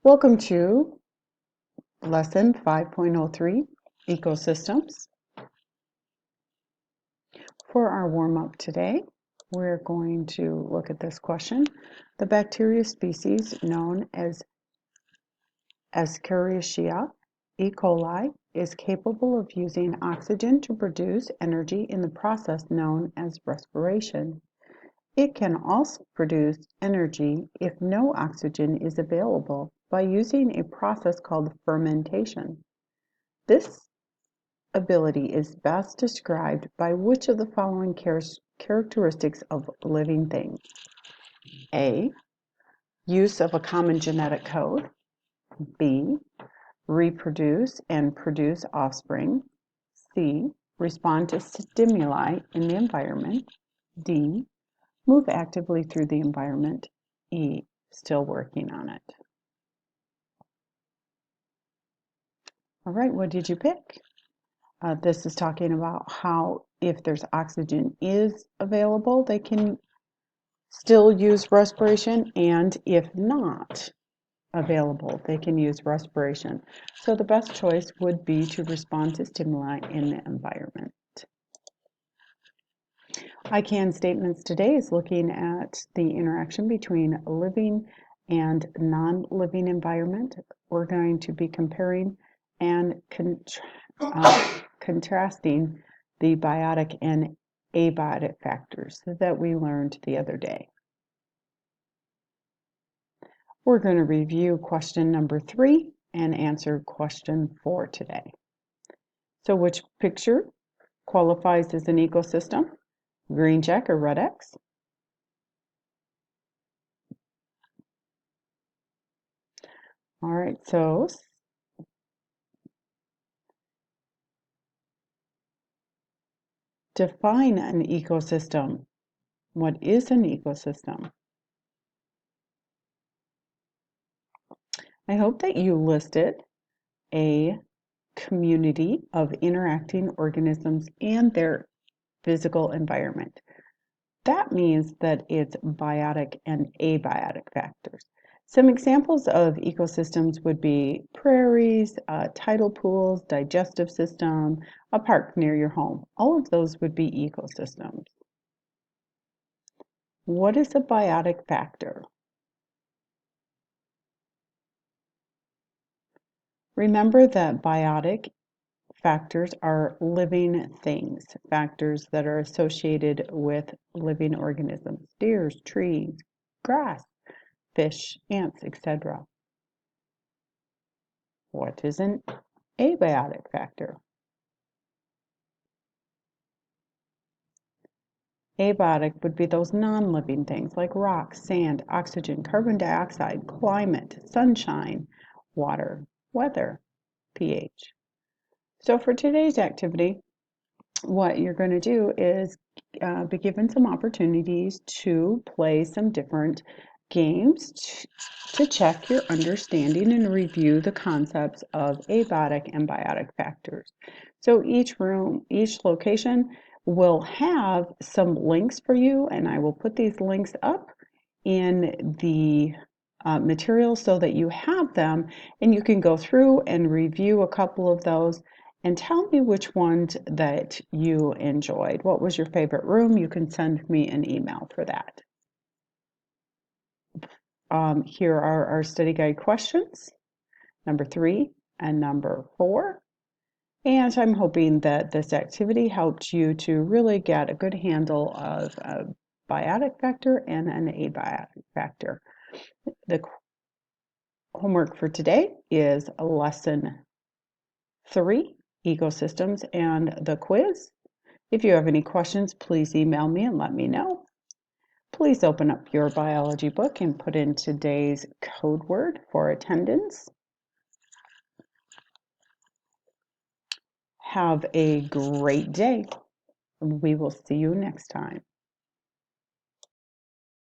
Welcome to Lesson 5.03, Ecosystems. For our warm-up today, we're going to look at this question. The bacteria species known as Escherichia E. coli is capable of using oxygen to produce energy in the process known as respiration. It can also produce energy if no oxygen is available by using a process called fermentation. This ability is best described by which of the following characteristics of living things? A. Use of a common genetic code. B. Reproduce and produce offspring. C. Respond to stimuli in the environment. D. Move actively through the environment. E. Still working on it. All right, what did you pick? This is talking about how if there's oxygen is available, they can still use respiration, and if not available, they can use respiration. So the best choice would be to respond to stimuli in the environment. I Can Statements today is looking at the interaction between living and non-living environment. We're going to be comparing and contrasting the biotic and abiotic factors that we learned the other day. We're going to review question number 3 and answer question 4 today. So which picture qualifies as an ecosystem? Green check or red X? All right, so define an ecosystem. What is an ecosystem? I hope that you listed a community of interacting organisms and their physical environment. That means that it's biotic and abiotic factors. Some examples of ecosystems would be prairies, tidal pools, digestive system, a park near your home. All of those would be ecosystems. What is a biotic factor? Remember that biotic factors are living things, factors that are associated with living organisms, deer, trees, grass, fish, ants, etc. What is an abiotic factor? Abiotic would be those non-living things like rocks, sand, oxygen, carbon dioxide, climate, sunshine, water, weather, pH. So for today's activity, what you're going to do is be given some opportunities to play some different games to check your understanding and review the concepts of abiotic and biotic factors. So each location will have some links for you, and I will put these links up in the material so that you have them and you can go through and review a couple of those and tell me which ones that you enjoyed. What was your favorite room? You can send me an email for that. Here are our study guide questions, number 3 and number 4. And I'm hoping that this activity helped you to really get a good handle of a biotic factor and an abiotic factor. The homework for today is lesson 3, ecosystems, and the quiz. If you have any questions, please email me and let me know. Please open up your biology book and put in today's code word for attendance. Have a great day. We will see you next time.